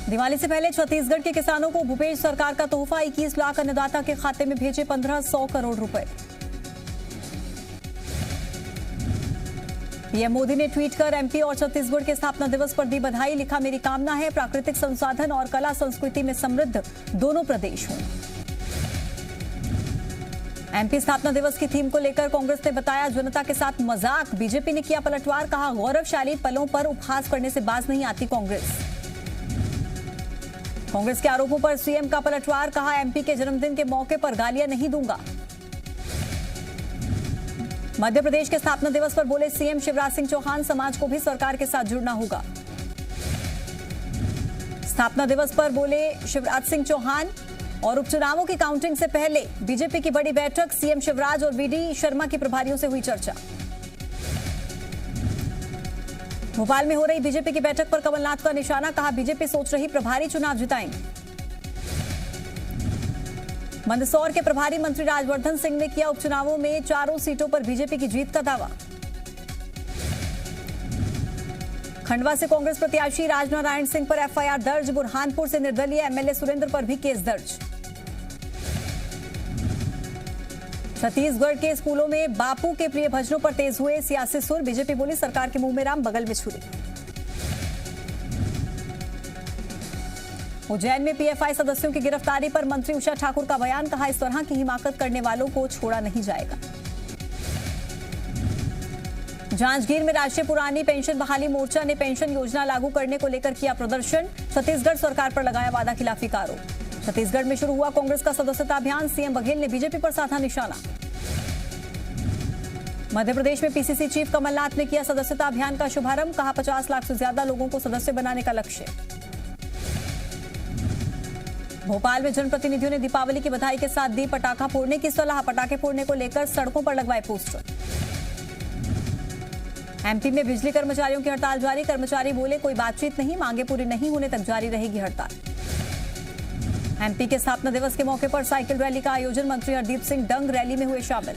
दिवाली से पहले छत्तीसगढ़ के किसानों को भूपेश सरकार का तोहफा 21 लाख अन्नदाता के खाते में भेजे 1500 करोड़ रुपए। पीएम मोदी ने ट्वीट कर एमपी और छत्तीसगढ़ के स्थापना दिवस पर दी बधाई। लिखा, मेरी कामना है प्राकृतिक संसाधन और कला संस्कृति में समृद्ध दोनों प्रदेश हों। एमपी स्थापना दिवस की थीम को लेकर कांग्रेस ने बताया जनता के साथ मजाक। बीजेपी ने किया पलटवार। कहा, गौरवशाली पलों पर उपहास करने से बाज नहीं आती कांग्रेस। कांग्रेस के आरोपों पर सीएम का पलटवार। कहा, एमपी के जन्मदिन के मौके पर गालियां नहीं दूंगा। मध्य प्रदेश के स्थापना दिवस पर बोले सीएम शिवराज सिंह चौहान, समाज को भी सरकार के साथ जुड़ना होगा। स्थापना दिवस पर बोले शिवराज सिंह चौहान। और उपचुनावों की काउंटिंग से पहले बीजेपी की बड़ी बैठक। सीएम शिवराज और वीडी शर्मा के प्रभारियों से हुई चर्चा। भोपाल में हो रही बीजेपी की बैठक पर कमलनाथ का निशाना। कहा, बीजेपी सोच रही प्रभारी चुनाव जिताएंगे। मंदसौर के प्रभारी मंत्री राजवर्धन सिंह ने किया उपचुनावों में 4 सीटों पर बीजेपी की जीत का दावा। खंडवा से कांग्रेस प्रत्याशी राजनारायण सिंह पर एफआईआर दर्ज। बुरहानपुर से निर्दलीय एमएलए सुरेंद्र पर भी केस दर्ज। छत्तीसगढ़ के स्कूलों में बापू के प्रिय भजनों पर तेज हुए सियासी सुर। बीजेपी बोली सरकार के मुंह में राम, बगल में छुरी। उज्जैन में पीएफआई सदस्यों की गिरफ्तारी पर मंत्री उषा ठाकुर का बयान। कहा, इस तरह की हिमाकत करने वालों को छोड़ा नहीं जाएगा। जांजगीर में राष्ट्रीय पुरानी पेंशन बहाली मोर्चा ने पेंशन योजना लागू करने को लेकर किया प्रदर्शन। छत्तीसगढ़ सरकार पर लगाया वादा खिलाफी का आरोप। छत्तीसगढ़ में शुरू हुआ कांग्रेस का सदस्यता अभियान। सीएम बघेल ने बीजेपी पर साधा निशाना। मध्य प्रदेश में पीसीसी चीफ कमलनाथ ने किया सदस्यता अभियान का शुभारंभ। कहा, 50 लाख से ज्यादा लोगों को सदस्य बनाने का लक्ष्य। भोपाल में जनप्रतिनिधियों ने दीपावली की बधाई के साथ दी पटाखा फोड़ने की सलाह। पटाखे फोड़ने को लेकर सड़कों पर लगवाए पोस्टर। एमपी में बिजली कर्मचारियों की हड़ताल जारी। कर्मचारी बोले कोई बातचीत नहीं, मांगे पूरी नहीं होने तक जारी रहेगी हड़ताल। एमपी के स्थापना दिवस के मौके पर साइकिल रैली का आयोजन। मंत्री हरदीप सिंह डंग रैली में हुए शामिल।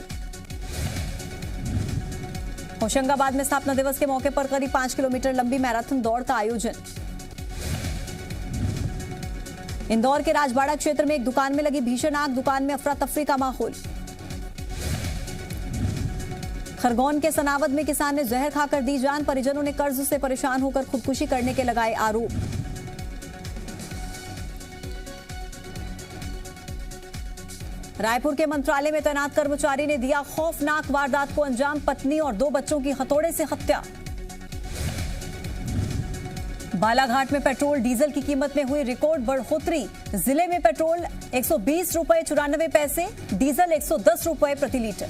होशंगाबाद में स्थापना दिवस के मौके पर करीब 5 किलोमीटर लंबी मैराथन दौड़ का आयोजन। इंदौर के राजबाड़ा क्षेत्र में एक दुकान में लगी भीषण आग। दुकान में अफरा तफरी का माहौल। खरगोन के सनावद में किसान ने जहर खाकर दी जान। परिजनों ने कर्ज से परेशान होकर खुदकुशी करने के लगाए आरोप। रायपुर के मंत्रालय में तैनात कर्मचारी ने दिया खौफनाक वारदात को अंजाम। पत्नी और 2 बच्चों की हथौड़े से हत्या। बालाघाट में पेट्रोल डीजल की कीमत में हुई रिकॉर्ड बढ़ोतरी। जिले में पेट्रोल 120 रुपए 94 पैसे, डीजल 110 रुपए प्रति लीटर।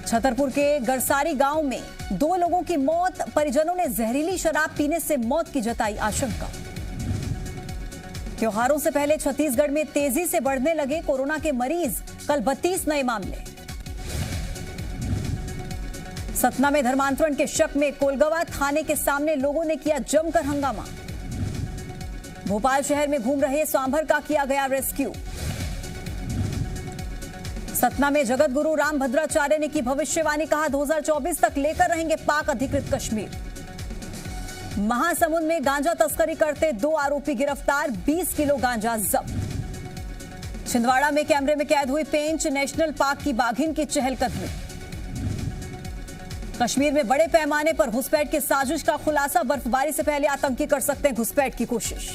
छतरपुर के गरसारी गांव में 2 लोगों की मौत। परिजनों ने जहरीली शराब पीने से मौत की जताई आशंका। त्योहारों से पहले छत्तीसगढ़ में तेजी से बढ़ने लगे कोरोना के मरीज। कल 32 नए मामले। सतना में धर्मांतरण के शक में कोलगवा थाने के सामने लोगों ने किया जमकर हंगामा। भोपाल शहर में घूम रहे सांभर का किया गया रेस्क्यू। सतना में जगत गुरु रामभद्राचार्य ने की भविष्यवाणी। कहा, 2024 तक लेकर रहेंगे पाक अधिकृत कश्मीर। महासमुंद में गांजा तस्करी करते 2 आरोपी गिरफ्तार। 20 किलो गांजा जब्त। छिंदवाड़ा में कैमरे में कैद हुई पेंच नेशनल पार्क की बाघिन की चहलकदमी। कश्मीर में बड़े पैमाने पर घुसपैठ की साजिश का खुलासा। बर्फबारी से पहले आतंकी कर सकते हैं घुसपैठ की कोशिश।